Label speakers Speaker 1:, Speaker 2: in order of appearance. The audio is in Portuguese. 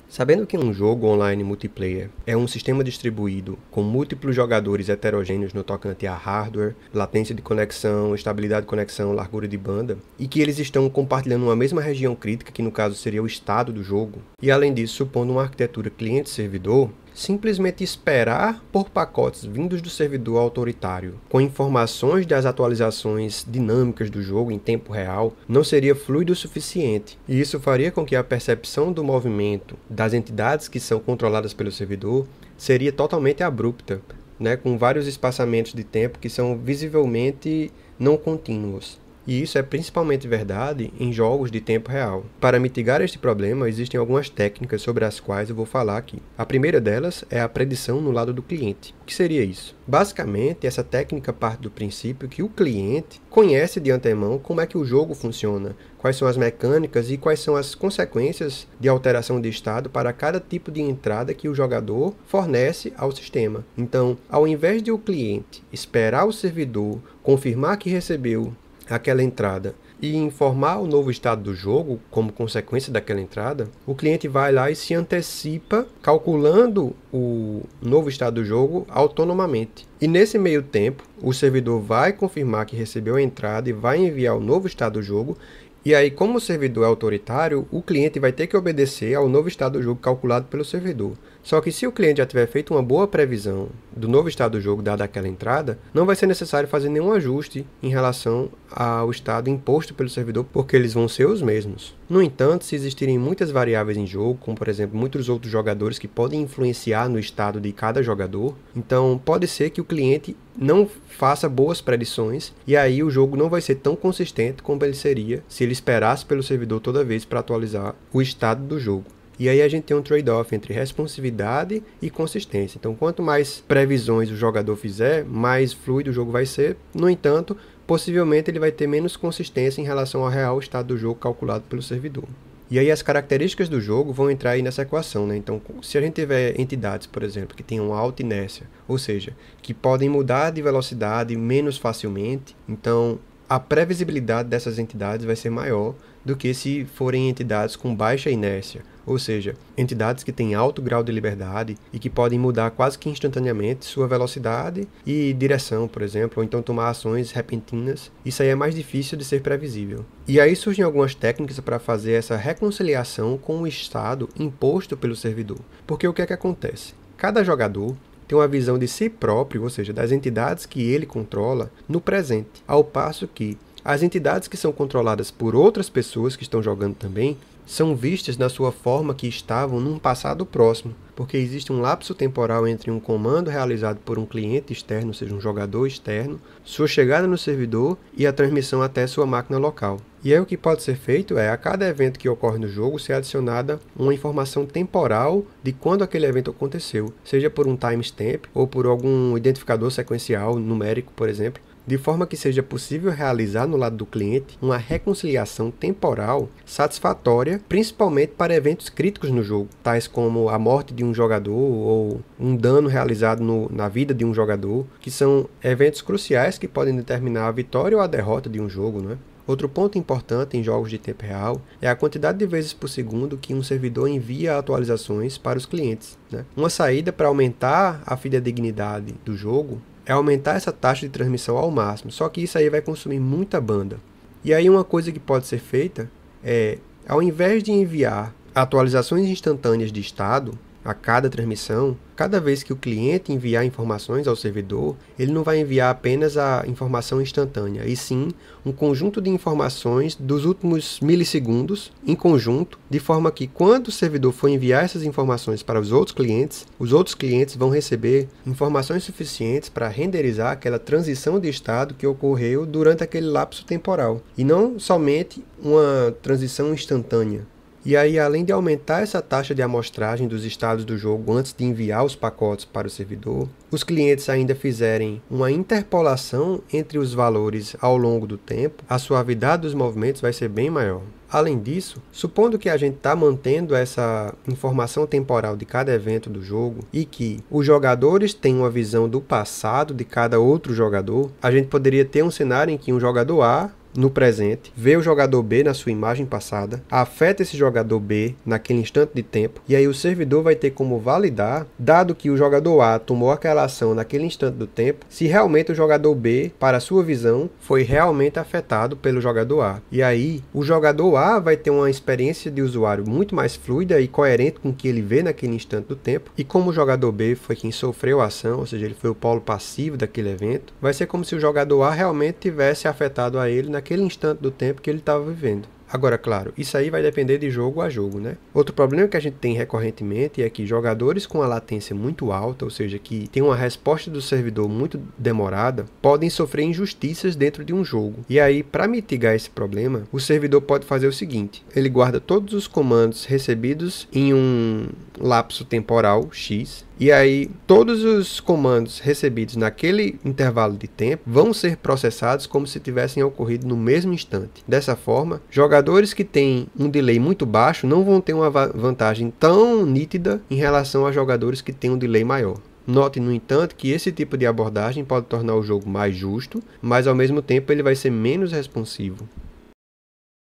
Speaker 1: Sabendo que um jogo online multiplayer é um sistema distribuído com múltiplos jogadores heterogêneos no tocante a hardware, latência de conexão, estabilidade de conexão, largura de banda, e que eles estão compartilhando uma mesma região crítica, que no caso seria o estado do jogo, e além disso supondo uma arquitetura cliente-servidor, simplesmente esperar por pacotes vindos do servidor autoritário, com informações das atualizações dinâmicas do jogo em tempo real, não seria fluido o suficiente. E isso faria com que a percepção do movimento das entidades que são controladas pelo servidor seria totalmente abrupta, com vários espaçamentos de tempo que são visivelmente não contínuos. E isso é principalmente verdade em jogos de tempo real. Para mitigar este problema, existem algumas técnicas sobre as quais eu vou falar aqui. A primeira delas é a predição no lado do cliente. O que seria isso? Basicamente, essa técnica parte do princípio que o cliente conhece de antemão como é que o jogo funciona, quais são as mecânicas e quais são as consequências de alteração de estado para cada tipo de entrada que o jogador fornece ao sistema. Então, ao invés de o cliente esperar o servidor confirmar que recebeu aquela entrada e informar o novo estado do jogo como consequência daquela entrada, o cliente vai lá e se antecipa calculando o novo estado do jogo autonomamente. E nesse meio tempo, o servidor vai confirmar que recebeu a entrada e vai enviar o novo estado do jogo. E aí, como o servidor é autoritário, o cliente vai ter que obedecer ao novo estado do jogo calculado pelo servidor. Só que se o cliente já tiver feito uma boa previsão do novo estado do jogo dada aquela entrada, não vai ser necessário fazer nenhum ajuste em relação ao estado imposto pelo servidor, porque eles vão ser os mesmos. No entanto, se existirem muitas variáveis em jogo, como por exemplo muitos outros jogadores que podem influenciar no estado de cada jogador, então pode ser que o cliente não faça boas predições e aí o jogo não vai ser tão consistente como ele seria se ele esperasse pelo servidor toda vez para atualizar o estado do jogo. E aí a gente tem um trade-off entre responsividade e consistência. Então, quanto mais previsões o jogador fizer, mais fluido o jogo vai ser. No entanto, possivelmente ele vai ter menos consistência em relação ao real estado do jogo calculado pelo servidor. E aí as características do jogo vão entrar aí nessa equação, Então, se a gente tiver entidades, por exemplo, que tenham alta inércia, ou seja, que podem mudar de velocidade menos facilmente, então a previsibilidade dessas entidades vai ser maior do que se forem entidades com baixa inércia, ou seja, entidades que têm alto grau de liberdade e que podem mudar quase que instantaneamente sua velocidade e direção, por exemplo, ou então tomar ações repentinas. Isso aí é mais difícil de ser previsível. E aí surgem algumas técnicas para fazer essa reconciliação com o estado imposto pelo servidor. Porque o que é que acontece? Cada jogador tem uma visão de si próprio, ou seja, das entidades que ele controla, no presente, ao passo que as entidades que são controladas por outras pessoas que estão jogando também são vistas na sua forma que estavam num passado próximo, porque existe um lapso temporal entre um comando realizado por um cliente externo, ou seja, um jogador externo, sua chegada no servidor e a transmissão até sua máquina local. E aí o que pode ser feito é, a cada evento que ocorre no jogo, ser adicionada uma informação temporal de quando aquele evento aconteceu, seja por um timestamp ou por algum identificador sequencial numérico, por exemplo, de forma que seja possível realizar no lado do cliente uma reconciliação temporal satisfatória, principalmente para eventos críticos no jogo, tais como a morte de um jogador ou um dano realizado na vida de um jogador, que são eventos cruciais que podem determinar a vitória ou a derrota de um jogo, Outro ponto importante em jogos de tempo real é a quantidade de vezes por segundo que um servidor envia atualizações para os clientes. Uma saída para aumentar a fidedignidade do jogo é aumentar essa taxa de transmissão ao máximo, só que isso aí vai consumir muita banda. E aí uma coisa que pode ser feita é, ao invés de enviar atualizações instantâneas de estado a cada transmissão, cada vez que o cliente enviar informações ao servidor, ele não vai enviar apenas a informação instantânea, e sim um conjunto de informações dos últimos milissegundos em conjunto, de forma que quando o servidor for enviar essas informações para os outros clientes vão receber informações suficientes para renderizar aquela transição de estado que ocorreu durante aquele lapso temporal, e não somente uma transição instantânea. E aí, além de aumentar essa taxa de amostragem dos estados do jogo antes de enviar os pacotes para o servidor, os clientes ainda fizerem uma interpolação entre os valores ao longo do tempo, a suavidade dos movimentos vai ser bem maior. Além disso, supondo que a gente está mantendo essa informação temporal de cada evento do jogo e que os jogadores têm uma visão do passado de cada outro jogador, a gente poderia ter um cenário em que um jogador A no presente, vê o jogador B na sua imagem passada, afeta esse jogador B naquele instante de tempo, e aí o servidor vai ter como validar, dado que o jogador A tomou aquela ação naquele instante do tempo, se realmente o jogador B, para a sua visão, foi realmente afetado pelo jogador A. E aí, o jogador A vai ter uma experiência de usuário muito mais fluida e coerente com o que ele vê naquele instante do tempo, e como o jogador B foi quem sofreu a ação, ou seja, ele foi o polo passivo daquele evento, vai ser como se o jogador A realmente tivesse afetado a ele naquele instante do tempo que ele estava vivendo. Agora, claro, isso aí vai depender de jogo a jogo, né? Outro problema que a gente tem recorrentemente é que jogadores com a latência muito alta, ou seja, que tem uma resposta do servidor muito demorada, podem sofrer injustiças dentro de um jogo. E aí, para mitigar esse problema, o servidor pode fazer o seguinte: ele guarda todos os comandos recebidos em um lapso temporal X, e aí todos os comandos recebidos naquele intervalo de tempo vão ser processados como se tivessem ocorrido no mesmo instante. Dessa forma, jogadores que têm um delay muito baixo não vão ter uma vantagem tão nítida em relação a jogadores que têm um delay maior. Note, no entanto, que esse tipo de abordagem pode tornar o jogo mais justo, mas ao mesmo tempo ele vai ser menos responsivo.